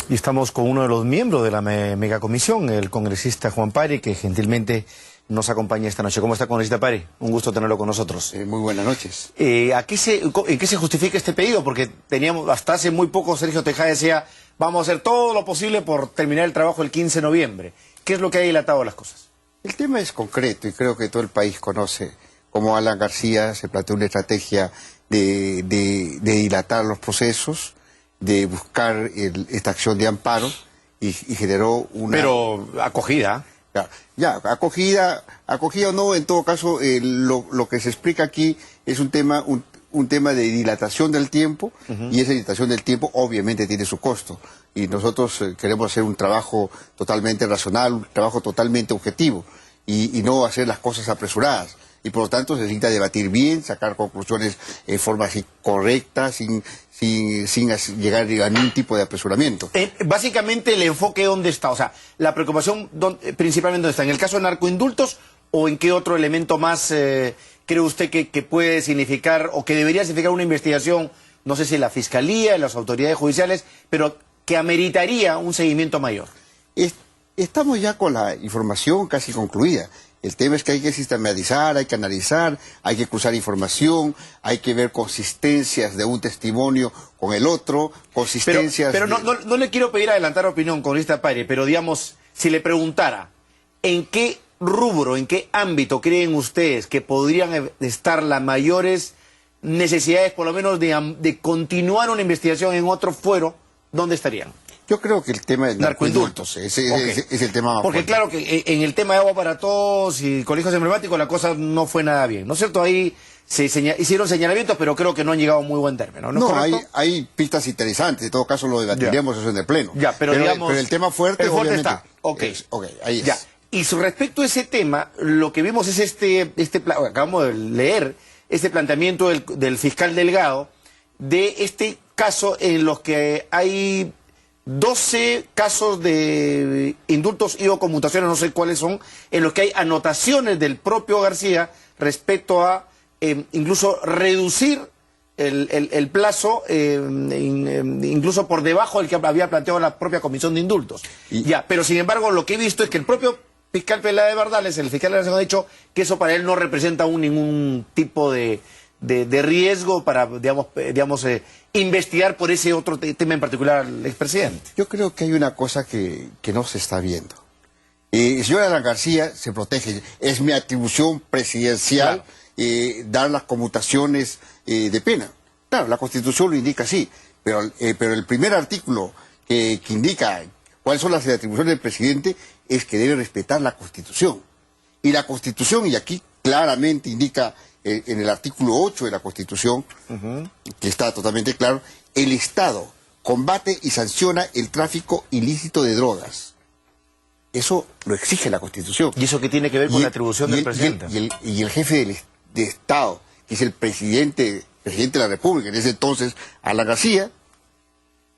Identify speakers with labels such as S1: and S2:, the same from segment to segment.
S1: Y estamos con uno de los miembros de la megacomisión, el congresista Juan Pari, que gentilmente nos acompaña esta noche. ¿Cómo está, congresista Pari? Un gusto tenerlo con nosotros.
S2: Muy buenas noches.
S1: ¿En qué se justifica este pedido? Porque teníamos, hasta hace muy poco, Sergio Tejada decía, vamos a hacer todo lo posible por terminar el trabajo el 15 de noviembre. ¿Qué es lo que ha dilatado las cosas?
S2: El tema es concreto y creo que todo el país conoce cómo Alan García se planteó una estrategia de dilatar los procesos, de buscar esta acción de amparo y generó una...
S1: Pero acogida.
S2: Acogida o no, en todo caso, lo que se explica aquí es un tema de dilatación del tiempo, y esa dilatación del tiempo obviamente tiene su costo. Y nosotros queremos hacer un trabajo totalmente racional, un trabajo totalmente objetivo, y no hacer las cosas apresuradas. Y por lo tanto se necesita debatir bien, sacar conclusiones en forma así correcta, sin llegar a ningún tipo de apresuramiento.
S1: Básicamente el enfoque ¿dónde está? O sea, la preocupación principalmente ¿dónde está? ¿En el caso de narcoindultos o en qué otro elemento más cree usted que puede significar o que debería significar una investigación, no sé si en la Fiscalía, en las autoridades judiciales, pero que ameritaría un seguimiento mayor?
S2: Estamos ya con la información casi concluida. El tema es que hay que sistematizar, hay que analizar, hay que cruzar información, hay que ver consistencias de un testimonio con el otro, consistencias...
S1: Pero no le quiero pedir adelantar opinión, congresista Pari, pero digamos, si le preguntara, ¿en qué rubro, en qué ámbito creen ustedes que podrían estar las mayores necesidades, por lo menos, de continuar una investigación en otro fuero, dónde estarían?
S2: Yo creo que el tema de narcoindultos es el tema más
S1: Porque
S2: fuerte.
S1: claro que en el tema de agua para todos y colegios emblemáticos la cosa no fue nada bien, ¿no es cierto? Ahí se hicieron señalamientos, pero creo que no han llegado a muy buen término, ¿no?
S2: Hay pistas interesantes, en todo caso lo debatiremos eso en el pleno.
S1: Pero
S2: el tema fuerte, obviamente,
S1: está.
S2: Ahí es.
S1: Ya. Y respecto a ese tema, lo que vimos es acabamos de leer este planteamiento del fiscal Delgado de este caso en los que hay 12 casos de indultos y o conmutaciones, no sé cuáles son, en los que hay anotaciones del propio García respecto a incluso reducir el plazo, incluso por debajo del que había planteado la propia Comisión de Indultos. Pero sin embargo lo que he visto es que el propio fiscal Peláez Bardales, el fiscal de la Nación, ha dicho que eso para él no representa ningún tipo de riesgo para, digamos investigar por ese otro tema en particular al expresidente.
S2: Yo creo que hay una cosa que no se está viendo. El señor Alan García se protege. Es mi atribución presidencial, claro, dar las conmutaciones de pena. Claro, la Constitución lo indica así, pero el primer artículo que indica cuáles son las atribuciones del presidente es que debe respetar la Constitución. Y la Constitución, y aquí claramente indica en el artículo 8 de la Constitución, que está totalmente claro, el Estado combate y sanciona el tráfico ilícito de drogas. Eso lo exige la Constitución.
S1: ¿Y eso qué tiene que ver con la atribución del presidente?
S2: Y el jefe de Estado, que es el presidente de la República, en ese entonces, Alan García,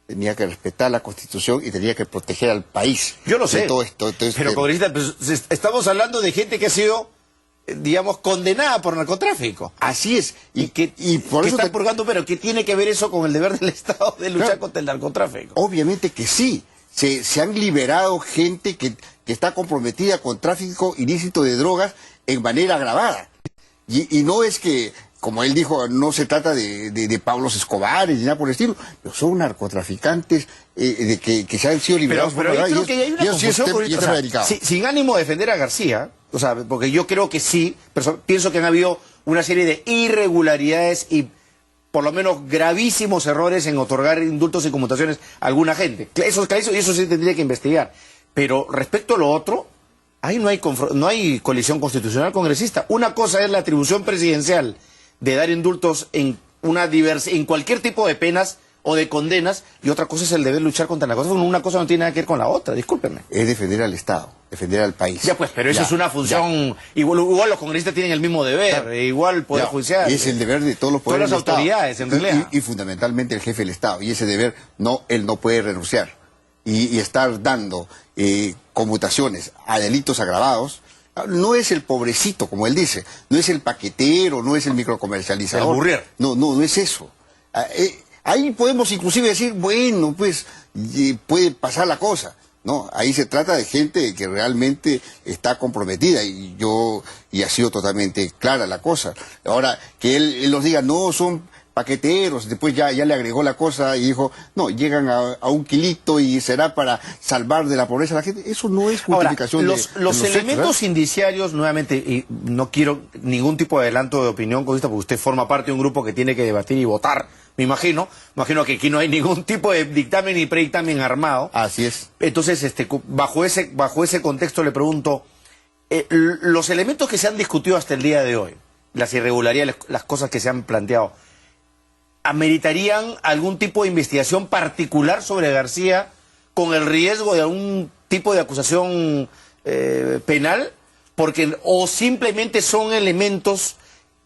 S2: tenía que respetar la Constitución y tenía que proteger al país.
S1: Yo lo sé,
S2: todo esto.
S1: pero congresista, pues, estamos hablando de gente que ha sido, digamos, condenada por narcotráfico.
S2: Así es.
S1: Y por eso está purgando, pero ¿qué tiene que ver eso con el deber del Estado de luchar contra el narcotráfico?
S2: Obviamente que sí. Se han liberado gente que está comprometida con tráfico ilícito de drogas en manera agravada. Y no es que, como él dijo, no se trata de Pablos Escobares ni nada por el estilo, pero son narcotraficantes que se han sido liberados.
S1: Pero yo creo que hay una confusión, sin ánimo de defender a García, o sea, porque yo creo que sí, pero pienso que han habido una serie de irregularidades y por lo menos gravísimos errores en otorgar indultos y conmutaciones a alguna gente. Eso es clarísimo y eso sí tendría que investigar. Pero respecto a lo otro, ahí no hay colisión constitucional, congresista. Una cosa es la atribución presidencial de dar indultos en cualquier tipo de penas o de condenas, y otra cosa es el deber luchar contra la cosa. Una cosa no tiene nada que ver con la otra, discúlpenme.
S2: Es defender al Estado, defender al país.
S1: Ya pues, pero eso es una función, igual los congresistas tienen el mismo deber, igual el Poder Judicial.
S2: Y es el deber de todos los poderes
S1: todas las autoridades, en realidad.
S2: Y fundamentalmente el jefe del Estado, y ese deber él no puede renunciar. Y estar dando conmutaciones a delitos agravados, no es el pobrecito, como él dice, no es el paquetero, no es el microcomercializador.
S1: El burrier.
S2: No es eso. Ahí podemos inclusive decir, bueno, pues y puede pasar la cosa. No, ahí se trata de gente que realmente está comprometida y ha sido totalmente clara la cosa. Ahora, que él nos diga, no, son paqueteros, después ya le agregó la cosa y dijo, no, llegan a un kilito y será para salvar de la pobreza a la gente. Eso no es justificación.
S1: Ahora, los elementos
S2: hechos,
S1: indiciarios, nuevamente, y no quiero ningún tipo de adelanto de opinión con esto, porque usted forma parte de un grupo que tiene que debatir y votar, me imagino que aquí no hay ningún tipo de dictamen ni predictamen armado.
S2: Así es.
S1: Entonces, bajo ese contexto le pregunto, los elementos que se han discutido hasta el día de hoy, las irregularidades, las cosas que se han planteado, ¿ameritarían algún tipo de investigación particular sobre García con el riesgo de algún tipo de acusación penal? O simplemente son elementos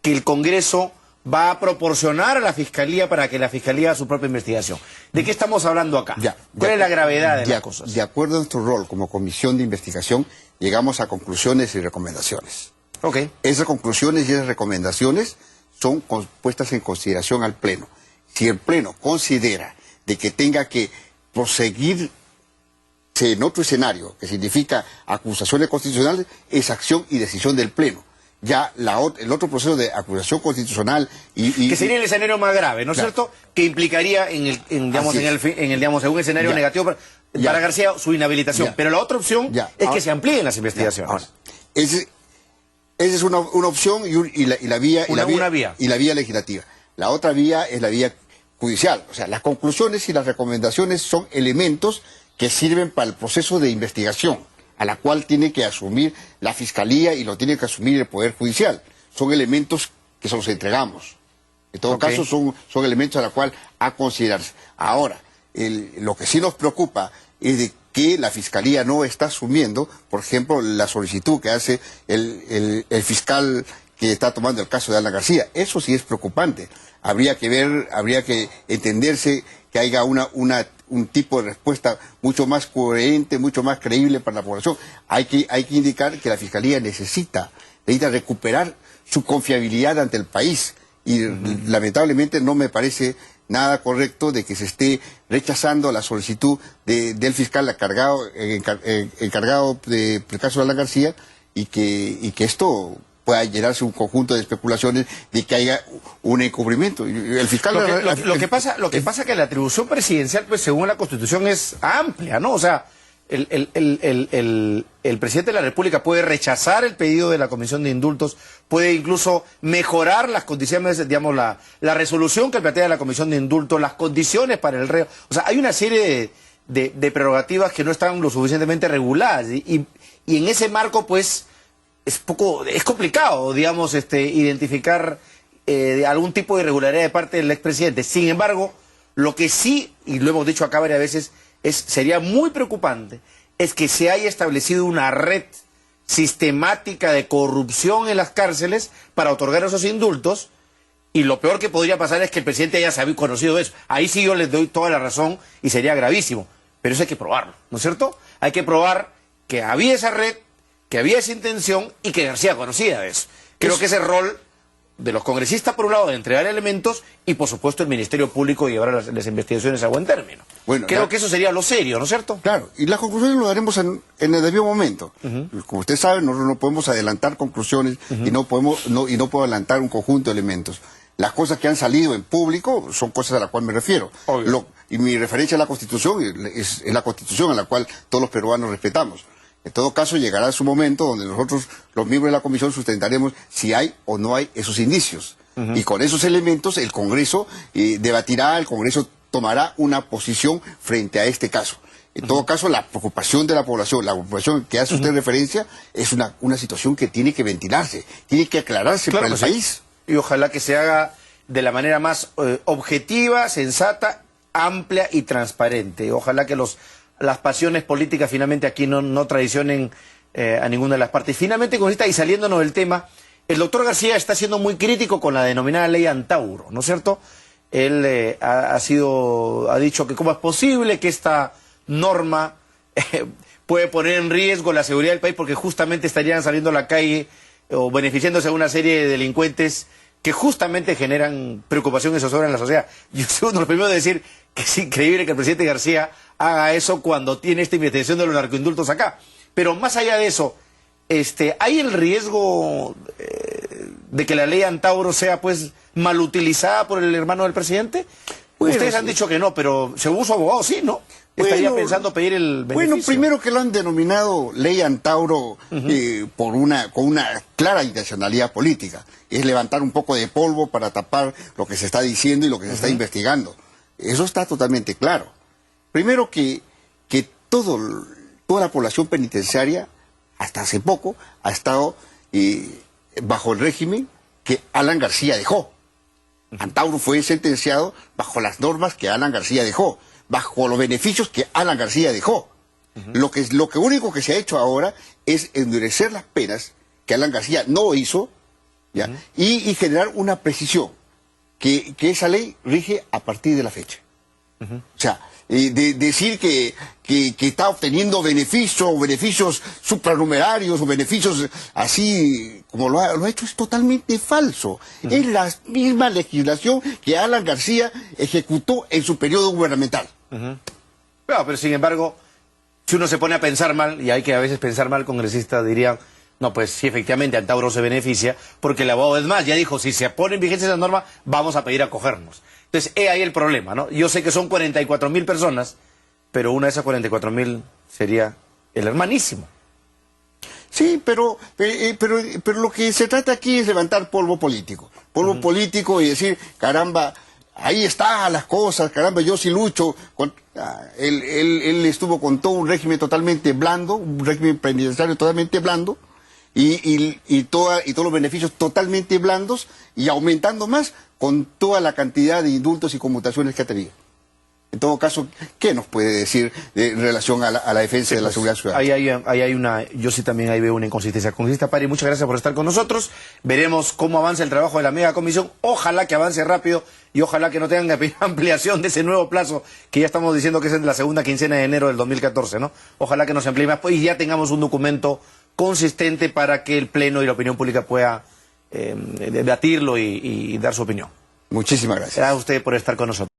S1: que el Congreso va a proporcionar a la Fiscalía para que la Fiscalía haga su propia investigación. ¿De qué estamos hablando acá? ¿Cuál es la gravedad de las cosas?
S2: De acuerdo a nuestro rol como comisión de investigación, llegamos a conclusiones y recomendaciones.
S1: Okay.
S2: Esas conclusiones y esas recomendaciones son puestas en consideración al Pleno. Si el Pleno considera de que tenga que proseguir en otro escenario, que significa acusaciones constitucionales, es acción y decisión del Pleno. Ya el otro proceso de acusación constitucional
S1: que sería el escenario más grave, ¿no es cierto? Que implicaría en un escenario negativo para García su inhabilitación. Pero la otra opción es que se amplíen las investigaciones.
S2: Esa es una opción y la vía legislativa. La otra vía es la vía judicial. O sea, las conclusiones y las recomendaciones son elementos que sirven para el proceso de investigación, a la cual tiene que asumir la Fiscalía y lo tiene que asumir el Poder Judicial. Son elementos que se los entregamos. En todo caso, son elementos a la cual a considerarse. Ahora, lo que sí nos preocupa es de que la Fiscalía no está asumiendo, por ejemplo, la solicitud que hace el fiscal que está tomando el caso de Alan García. Eso sí es preocupante. Habría que entenderse que haya un tipo de respuesta mucho más coherente, mucho más creíble para la población. Hay que indicar que la Fiscalía necesita recuperar su confiabilidad ante el país. Y lamentablemente no me parece nada correcto de que se esté rechazando la solicitud del fiscal encargado del caso de Alan García y que esto pueda llenarse un conjunto de especulaciones de que haya un encubrimiento. El fiscal
S1: lo que pasa es que la atribución presidencial, pues según la Constitución, es amplia, ¿no? O sea, el presidente de la República puede rechazar el pedido de la Comisión de Indultos, puede incluso mejorar las condiciones, digamos, la resolución que plantea la Comisión de Indultos, las condiciones para el reo. O sea, hay una serie de prerrogativas que no están lo suficientemente reguladas y en ese marco, pues, es complicado, digamos, identificar algún tipo de irregularidad de parte del expresidente. Sin embargo, lo que sí, y lo hemos dicho acá varias veces, sería muy preocupante, es que se haya establecido una red sistemática de corrupción en las cárceles para otorgar esos indultos, y lo peor que podría pasar es que el presidente haya conocido eso. Ahí sí yo les doy toda la razón y sería gravísimo, pero eso hay que probarlo, ¿no es cierto? Hay que probar que había esa red, que había esa intención y que García conocía de eso. Creo que ese rol de los congresistas, por un lado, de entregar elementos y, por supuesto, el Ministerio Público de llevar las investigaciones a buen término. Bueno, creo que eso sería lo serio, ¿no es cierto?
S2: Claro, y las conclusiones lo daremos en el debido momento. Como usted sabe, nosotros no podemos adelantar conclusiones y no puedo adelantar un conjunto de elementos. Las cosas que han salido en público son cosas a las cuales me refiero. Y mi referencia a la Constitución es la Constitución a la cual todos los peruanos respetamos. En todo caso, llegará su momento donde nosotros, los miembros de la Comisión, sustentaremos si hay o no hay esos indicios. Y con esos elementos, el Congreso debatirá, el Congreso tomará una posición frente a este caso. En todo caso, la preocupación de la población que hace usted referencia, es una situación que tiene que ventilarse, tiene que aclararse para el país.
S1: Y ojalá que se haga de la manera más objetiva, sensata, amplia y transparente. Ojalá que las pasiones políticas finalmente aquí no traicionen a ninguna de las partes. Finalmente, y saliéndonos del tema, el doctor García está siendo muy crítico con la denominada ley Antauro, ¿no es cierto? Él ha dicho que cómo es posible que esta norma puede poner en riesgo la seguridad del país porque justamente estarían saliendo a la calle o beneficiándose de una serie de delincuentes que justamente generan preocupación y zozobra en la sociedad. Yo soy uno de los primeros de decir que es increíble que el presidente García haga eso cuando tiene esta investigación de los narcoindultos acá. Pero más allá de eso, ¿hay el riesgo de que la ley Antauro sea pues mal utilizada por el hermano del presidente?
S2: Bueno,
S1: ustedes han dicho que no, pero según su abogado sí, ¿no? Estaría pensando pedir el beneficio.
S2: Bueno, primero que lo han denominado ley Antauro con una clara intencionalidad política. Es levantar un poco de polvo para tapar lo que se está diciendo y lo que se está investigando. Eso está totalmente claro. Primero que toda la población penitenciaria, hasta hace poco, ha estado bajo el régimen que Alan García dejó. Antauro fue sentenciado bajo las normas que Alan García dejó, bajo los beneficios que Alan García dejó. Lo único que se ha hecho ahora es endurecer las penas que Alan García no hizo, ¿ya? Y generar una precisión, que esa ley rige a partir de la fecha. O sea, decir que está obteniendo beneficios supranumerarios o beneficios así como lo ha hecho es totalmente falso. Es la misma legislación que Alan García ejecutó en su periodo gubernamental.
S1: Claro, pero sin embargo, si uno se pone a pensar mal, y hay que a veces pensar mal, congresistas dirían, no, pues sí, efectivamente, Antauro se beneficia, porque el abogado, es más, ya dijo, si se pone en vigencia esa norma, vamos a pedir acogernos. Entonces, ahí el problema, ¿no? Yo sé que son 44.000 personas, pero una de esas 44.000 sería el hermanísimo.
S2: Sí, pero lo que se trata aquí es levantar polvo político. Polvo político y decir, caramba, ahí están las cosas, caramba, yo sí lucho. Él estuvo con todo un régimen totalmente blando, un régimen penitenciario totalmente blando, y todos los beneficios totalmente blandos, y aumentando más con toda la cantidad de indultos y conmutaciones que ha tenido. En todo caso, ¿qué nos puede decir en relación a la defensa de la seguridad ciudadana?
S1: Yo sí también ahí veo una inconsistencia. Congresista Pari, muchas gracias por estar con nosotros. Veremos cómo avanza el trabajo de la mega comisión. Ojalá que avance rápido y ojalá que no tengan que pedir ampliación de ese nuevo plazo que ya estamos diciendo que es en la segunda quincena de enero del 2014, ¿no? Ojalá que nos amplíe más y ya tengamos un documento consistente para que el Pleno y la opinión pública pueda debatirlo y dar su opinión.
S2: Muchísimas gracias.
S1: Gracias a usted por estar con nosotros.